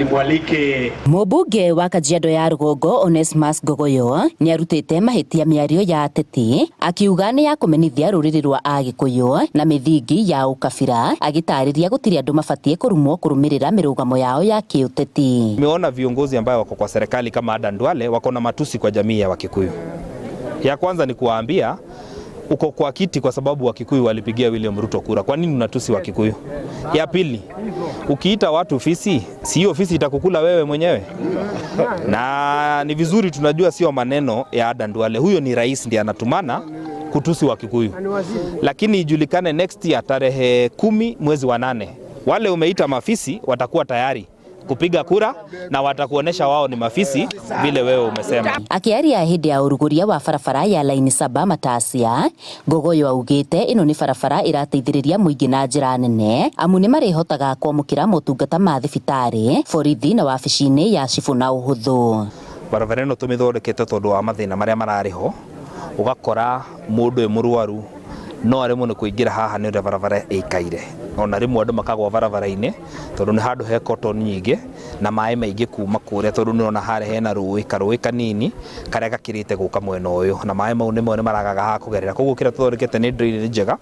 nimwalike Mũmbũnge wa Kajiado ya Rũgongo Onesmus Ngogoyo nĩarutĩte mahĩtia mĩarĩo ya ateti akiuga nĩ ya kũmenithia rũrĩrĩ rwa Agĩkũyũ na mĩthingi ya ũkabira agĩtarĩria gũtirĩ andũ mabatie kũrumwo kũrũmĩrĩra mĩrũgamo yao ya kiũteti. Nimeona viongozi ambao wako kwa serikali kama Adan Duale wako na matusi kwa jamii ya Wakikuyu. Ya kwanza ni kuwaambia uko kwa kiti kwa sababu Wakikuyu walipigia William Ruto kura. Kwa nini unatusi Wakikuyu? Ya pili, ukiita watu ofisi, si hiyo ofisi itakukula wewe mwenyewe? Na ni vizuri tunajua sio maneno ya Adan Duale. Huyo ni rais ndiye anatumana kutusi Wakikuyu. Lakini ijulikane next year tarehe 10 mwezi wa 8. Wale umeita mafisi watakuwa tayari kupiga kura na watakuonesha wao ni mafisi vile wewe umesema. Akiaria hĩndĩ ya ũrugũria wa barabara ya laini 7 Matacia, Ngogoyo augĩte ĩno nĩ barabara ĩrateithĩrĩria mũingĩ na njĩra nene amu nĩ marĩhotaga kwamũkĩra motungata ma thibitarĩ, borithi na wabici-inĩ ya cibũ na ũhũthũ. Barabara ĩno tũmĩthondekete tondũ wa mathĩna marĩa mararĩho, ũgakora mũndũ mũrwaru no arĩmwo nĩ kũingĩra haha nĩ ũrĩa barabara ĩikaire. Ona rĩmwe andũ makagwa barabara-inĩ tondũ nĩ handũ he cotton nyingĩ na maĩ maingĩ kuma kũrĩa tondũ nĩ ona harĩa hena rũĩ kanini karĩa gakĩrĩte gũka mwena ũyũ na maĩ mau nĩ maragaga ha kũgerera. Koguo kĩrĩa tũthondekete nĩ drainage njega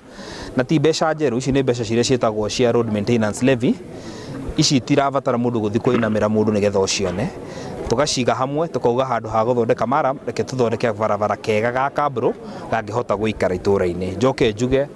na ti mbeca njerũ, ici nĩ mbeca ciria ciĩtagwo cia road maintenance levy. Ici itirabatara mũndũ gũthiĩ kũinamĩra mũndũ nĩgetha ũcione. Tugaciga hamwe tukauga handũ ha gũthondeka mara reke tũthondeke barabara kega ga kabro gangĩhota gũikara itũũra-inĩ. Njoke njuge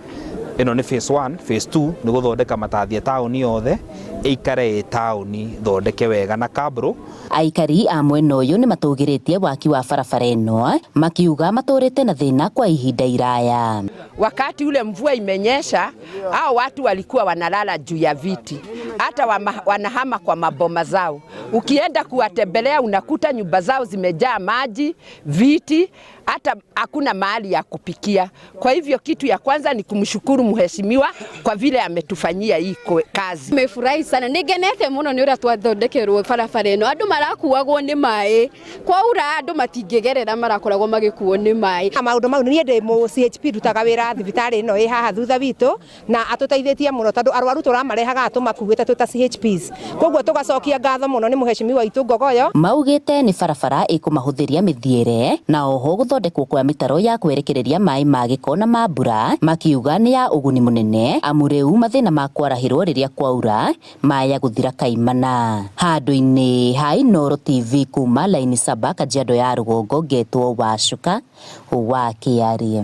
ĩno nĩ phase 1, phase 2 nĩ gũthondeka matathi taũni yothe ĩikare taũni thondeke wega na kabro. Aikari a mwena ũyũ nĩ matũgĩrĩtie waki wa barabara ĩno makiuga matũrĩte na thĩna kwa ihinda iraya. Wakati ule mvua imenyesha, hao watu walikuwa wanalala juu ya viti, hata wanahama kwa maboma zao. Ukienda kuwatembelea unakuta nyumba zao zimejaa maji, viti, hata hakuna mahali ya kupikia. Kwa hivyo kitu ya kwanza ni kumshukuru mheshimiwa kwa vile ametufanyia hii kazi. Nimefurahi sana, nigenete muno ni ũrĩa twathondekerwo barabara ĩno. Andũ marakuagwo nĩ maĩ, kwaura andũ matingĩgerera marakoragwo magĩkuo nĩ maĩ. Maũndũ mau niĩ ndĩ mu CHP rutaga wĩra thibitarĩ ĩno ĩ haha thutha witũ na atũteithĩtie mũno tondũ arwaru tũramarehaga tũmakuĩte twĩta CHPs. Koguo tũgacokia ngatho mũno nĩ mheshimiwa witũ Ngogoyo. Maugĩte nĩ barabara ĩkũmahũthĩria mĩthiĩre na oho gũthondekwo kwa mĩtaro ya kwerekereria maĩ ma gĩko na ma mbura, makiuga nĩ ya ũguni mũnene amu rĩu mathĩna ma kwarahĩrwo rĩrĩa kwaura maya gũthira kaimana. Handũ-inĩ ha Inooro TV kuma laini 7 Kajiado ya Rũgongo, ngetwo Wacuka wa Kĩarie.